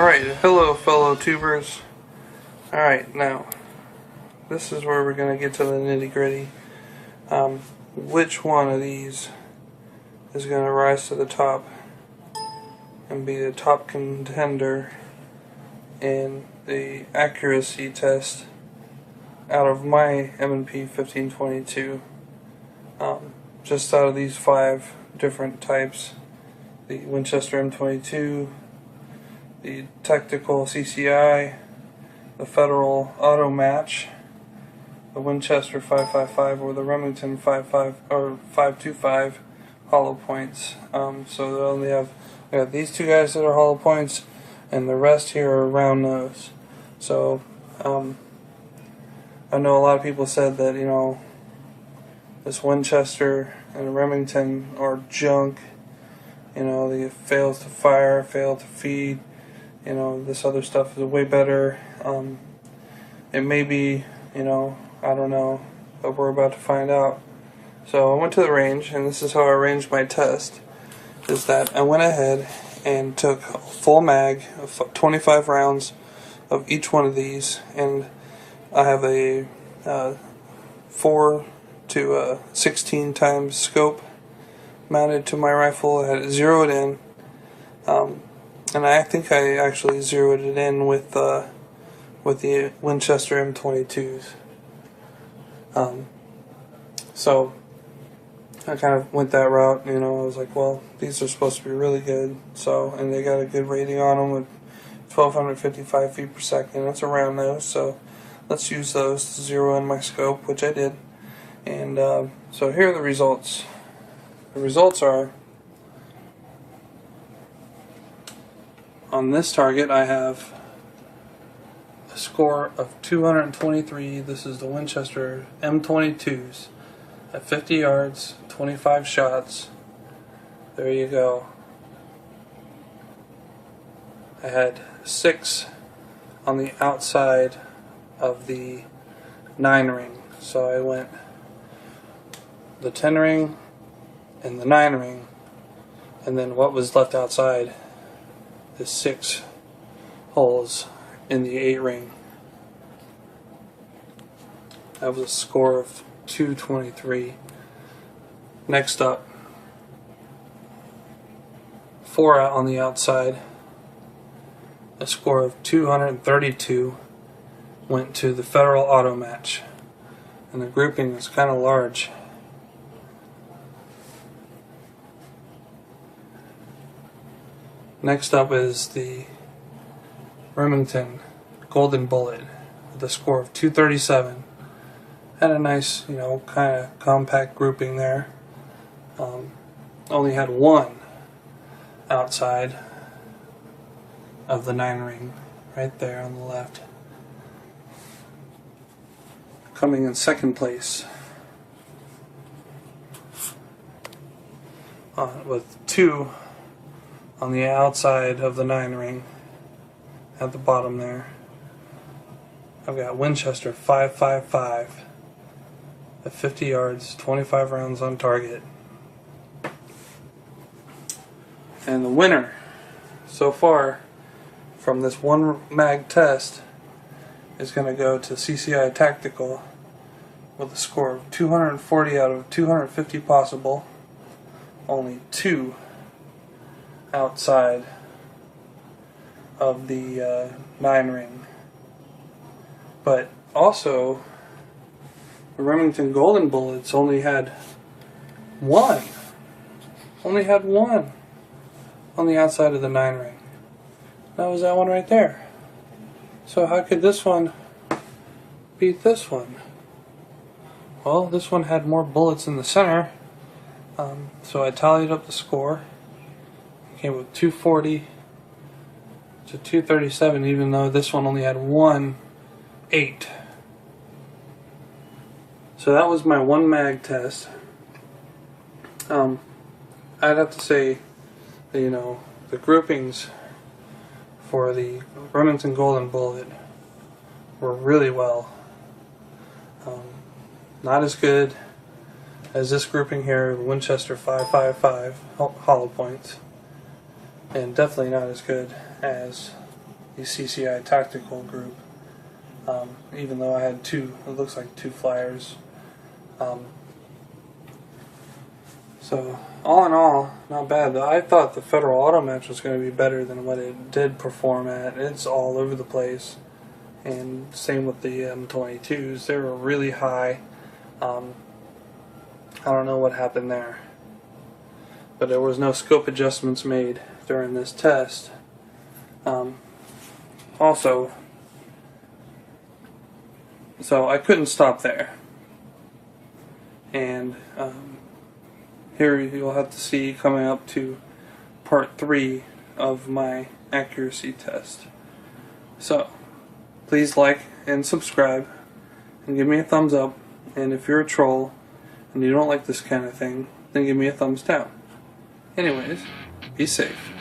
Alright, hello fellow tubers. Alright, now, this is where we're going to get to the nitty gritty. Which one of these is going to rise to the top and be the top contender in the accuracy test out of my M&P 1522? Just out of these 5 different types: the Winchester M22, the Tactical CCI, the Federal Auto Match, the Winchester 555, or the Remington 525 hollow points. So they only have these 2 guys that are hollow points, and the rest here are round nose. So I know a lot of people said that, you know, this Winchester and Remington are junk. You know, it fails to fire, fail to feed. You know, this other stuff is way better. It may be, you know, I don't know, but we're about to find out. So I went to the range, and this is how I arranged my test. Is that I went ahead and took a full mag of 25 rounds of each one of these, and I have a 4 to 16 times scope mounted to my rifle. I had it zeroed in, and I think I actually zeroed it in with the Winchester M22s. So I kind of went that route. You know, I was like, well, these are supposed to be really good. So, and they got a good rating on them with 1,255 feet per second. That's around those. So let's use those to zero in my scope, which I did. And so here are the results. The results are, on this target I have a score of 223. This is the Winchester M22s at 50 yards, 25 shots. There you go. I had 6 on the outside of the 9 ring. So I went the 10 ring and the 9 ring, and then what was left outside is 6 holes in the 8 ring. That was a score of 223. Next up, 4 out on the outside, a score of 232 went to the Federal Auto Match, and the grouping is kind of large. Next up is the Remington Golden Bullet with a score of 237. Had a nice, you know, kind of compact grouping there. Only had 1 outside of the 9 ring, right there on the left. Coming in second place with 2 on the outside of the 9 ring at the bottom there. I've got Winchester 555 at 50 yards, 25 rounds on target. And the winner so far from this 1 mag test is going to go to CCI Tactical with a score of 240 out of 250 possible. Only 2 outside of the 9 ring. But also, the Remington Golden Bullets only had 1. Only had 1 on the outside of the 9 ring. That was that one right there. So how could this one beat this one? Well, this one had more bullets in the center. So I tallied up the score. Came with 240 to 237, even though this one only had 8. So that was my 1 mag test. I'd have to say that, you know, the groupings for the Remington Golden Bullet were really well. Not as good as this grouping here, the Winchester 555 hollow points. And definitely not as good as the CCI tactical group. Even though I had two, it looks like two flyers. So all in all, not bad though. I thought the Federal Auto Match was going to be better than what it did perform at. It's all over the place, and same with the M22s. They were really high. I don't know what happened there, but there was no scope adjustments made during this test. Also, so I couldn't stop there, and here you'll have to see coming up to part 3 of my accuracy test. So please like and subscribe and give me a thumbs up, and if you're a troll and you don't like this kind of thing, then give me a thumbs down. Anyways, be safe.